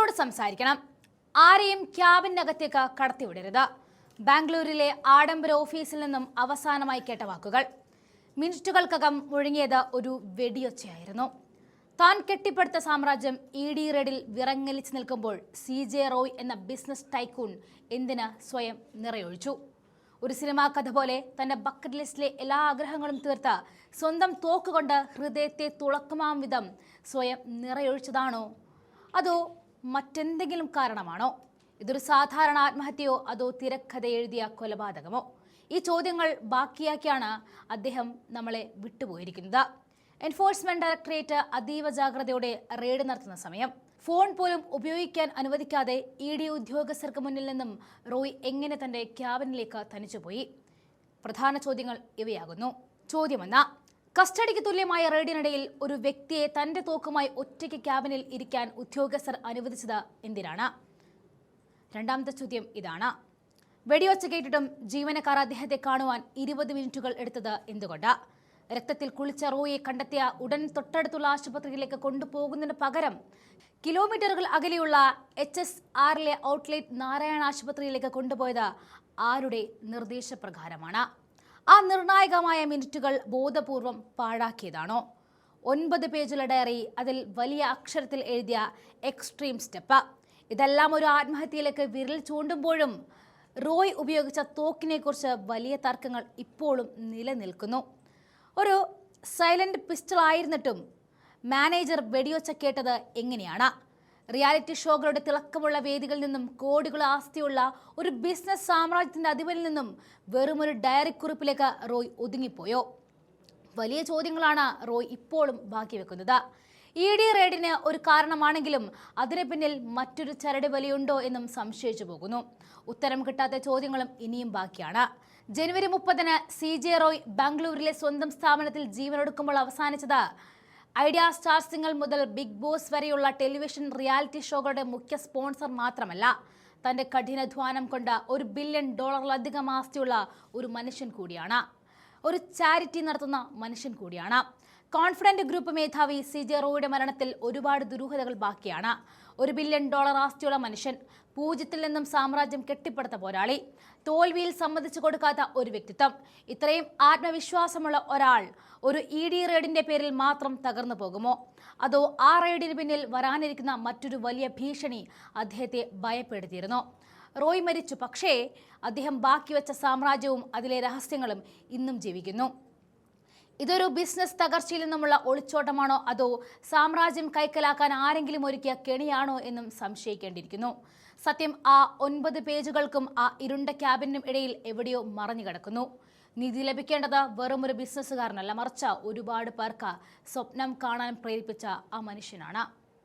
എന്നോട് സംസാരിക്കണം. ആരെയും ക്യാബിനകത്തേക്ക് കടത്തിവിടരുത്. ബാംഗ്ലൂരിലെ ആഡംബര ഓഫീസിൽ നിന്നും അവസാനമായി കേട്ട വാക്കുകൾ. മിനിറ്റുകൾക്കകം മുഴങ്ങിയത് ഒരു വെടിയൊച്ചയായിരുന്നു. താൻ കെട്ടിപ്പടുത്ത സാമ്രാജ്യം ED റെയ്ഡിൽ വിറങ്ങലിച്ചു നിൽക്കുമ്പോൾ CJ റോയ് എന്ന ബിസിനസ് ടൈക്കൂൺ എന്തിന് സ്വയം നിറയൊഴിച്ചു? ഒരു സിനിമാ കഥ പോലെ തന്റെ ബക്കറ്റ് ലിസ്റ്റിലെ എല്ലാ ആഗ്രഹങ്ങളും തീർത്ത് സ്വന്തം തോക്കുകൊണ്ട് ഹൃദയത്തെ തുളക്കുമാം വിധം സ്വയം നിറയൊഴിച്ചതാണോ, അതോ മറ്റെന്തെങ്കിലും കാരണമാണോ? ഇതൊരു സാധാരണ ആത്മഹത്യയോ അതോ തിരക്കഥ എഴുതിയ കൊലപാതകമോ? ഈ ചോദ്യങ്ങൾ ബാക്കിയാക്കിയാണ് അദ്ദേഹം നമ്മളെ വിട്ടുപോയിരിക്കുന്നത്. എൻഫോഴ്സ്മെന്റ് ഡയറക്ടറേറ്റ് അതീവ ജാഗ്രതയോടെ റെയ്ഡ് നടത്തുന്ന സമയം ഫോൺ പോലും ഉപയോഗിക്കാൻ അനുവദിക്കാതെ ED ഉദ്യോഗസ്ഥർക്ക് മുന്നിൽ നിന്നും റോയ് എങ്ങനെ തന്റെ ക്യാബിനിലേക്ക് തനിച്ചുപോയി? പ്രധാന ചോദ്യങ്ങൾ ഇവയാകുന്നു. ചോദ്യം 1. കസ്റ്റഡിക്ക് തുല്യമായ റെയ്ഡിനിടയിൽ ഒരു വ്യക്തിയെ തന്റെ തോക്കുമായി ഒറ്റയ്ക്ക് ക്യാബിനിൽ ഇരിക്കാൻ ഉദ്യോഗസ്ഥർ അനുവദിച്ചത് എന്തിനാണ്? രണ്ടാമത്തെ ചോദ്യം ഇതാണ്. വെടിയൊച്ച കേട്ടിട്ടും ജീവനക്കാർ അദ്ദേഹത്തെ കാണുവാൻ 20 മിനിറ്റുകൾ എടുത്തത് എന്തുകൊണ്ട്? രക്തത്തിൽ കുളിച്ച റോയെ കണ്ടെത്തിയ ഉടൻ തൊട്ടടുത്തുള്ള ആശുപത്രിയിലേക്ക് കൊണ്ടുപോകുന്നതിന് പകരം കിലോമീറ്ററുകൾ അകലെയുള്ള HSRലെ ഔട്ട്ലെറ്റ് നാരായണ ആശുപത്രിയിലേക്ക് കൊണ്ടുപോയത് ആരുടെ നിർദ്ദേശപ്രകാരമാണ്? ആ നിർണായകമായ മിനിറ്റുകൾ ബോധപൂർവം പാഴാക്കിയതാണോ? 9 പേജുള്ള ഡയറി, അതിൽ വലിയ അക്ഷരത്തിൽ എഴുതിയ എക്സ്ട്രീം സ്റ്റെപ്പ്. ഇതെല്ലാം ഒരു ആത്മഹത്യയിലേക്ക് വിരൽ ചൂണ്ടുമ്പോഴും റോയ് ഉപയോഗിച്ച തോക്കിനെ കുറിച്ച് വലിയ തർക്കങ്ങൾ ഇപ്പോഴും നിലനിൽക്കുന്നു. ഒരു സൈലന്റ് പിസ്റ്റൾ ആയിരുന്നിട്ടും മാനേജർ വെടിയൊച്ച കേട്ടത് എങ്ങനെയാണ്? റിയാലിറ്റി ഷോകളുടെ തിളക്കമുള്ള വേദികളിൽ നിന്നും കോടികൾ ആസ്തിയുള്ള ഒരു ബിസിനസ് സാമ്രാജ്യത്തിന്റെ അധിപനിൽ നിന്നും വെറുമൊരു ഡയറി കുറിപ്പിലേക്ക് റോയ് ഒതുങ്ങിപ്പോയോ? വലിയ ചോദ്യങ്ങളാണ് റോയ് ഇപ്പോഴും ബാക്കി വെക്കുന്നത്. ED റെയ്ഡിന് ഒരു കാരണമാണെങ്കിലും അതിന് പിന്നിൽ മറ്റൊരു ചരട് വലിയുണ്ടോ എന്നും സംശയിച്ചു പോകുന്നു. ഉത്തരം കിട്ടാത്ത ചോദ്യങ്ങളും ഇനിയും ബാക്കിയാണ്. ജനുവരി 30-ന് CJ റോയ് ബാംഗ്ലൂരിലെ സ്വന്തം സ്ഥാപനത്തിൽ ജീവനൊടുക്കുമ്പോൾ അവസാനിച്ചത് ഐഡിയ സ്റ്റാർ സിംഗർ മുതൽ ബിഗ് ബോസ് വരെയുള്ള ടെലിവിഷൻ റിയാലിറ്റി ഷോകളുടെ മുഖ്യ സ്പോൺസർ മാത്രമല്ല, തന്റെ കഠിനാധ്വാനം കൊണ്ട് $1 ബില്യൺ ആസ്തിയുള്ള ഒരു മനുഷ്യൻ കൂടിയാണ്. ഒരു ചാരിറ്റി നടത്തുന്ന മനുഷ്യൻ കൂടിയാണ്. കോൺഫിഡന്റ് ഗ്രൂപ്പ് മേധാവി CJ റോയുടെ മരണത്തിൽ ഒരുപാട് ദുരൂഹതകൾ ബാക്കിയാണ്. $1 ബില്യൺ ആസ്തിയുള്ള മനുഷ്യൻ, പൂജ്യത്തിൽ നിന്നും സാമ്രാജ്യം കെട്ടിപ്പടുത്ത പോരാളി, തോൽവിയിൽ സമ്മതിച്ചു കൊടുക്കാത്ത ഒരു വ്യക്തിത്വം. ഇത്രയും ആത്മവിശ്വാസമുള്ള ഒരാൾ ഒരു ED റെയ്ഡിന്റെ പേരിൽ മാത്രം തകർന്നു പോകുമോ? അതോ ആ റെയ്ഡിന് പിന്നിൽ വരാനിരിക്കുന്ന മറ്റൊരു വലിയ ഭീഷണി അദ്ദേഹത്തെ ഭയപ്പെടുത്തിയിരുന്നോ? റോയ് മരിച്ചു, പക്ഷേ അദ്ദേഹം ബാക്കി വെച്ച സാമ്രാജ്യവും അതിലെ രഹസ്യങ്ങളും ഇന്നും ജീവിക്കുന്നു. ഇതൊരു ബിസിനസ് തകർച്ചയിൽ നിന്നുമുള്ള ഒളിച്ചോട്ടമാണോ അതോ സാമ്രാജ്യം കൈക്കലാക്കാൻ ആരെങ്കിലും ഒരുക്കിയ കെണിയാണോ എന്നും സംശയിക്കേണ്ടിയിരിക്കുന്നു. സത്യം ആ 9 പേജുകൾക്കും ആ ഇരുണ്ട ക്യാബിനും ഇടയിൽ എവിടെയോ മറഞ്ഞു കിടക്കുന്നു. നിധി ലഭിക്കേണ്ടത് വെറുമൊരു ബിസിനസ്സുകാരനല്ല, മറിച്ച് ഒരുപാട് പേർക്ക് സ്വപ്നം കാണാൻ പ്രേരിപ്പിച്ച ആ മനുഷ്യനാണ്.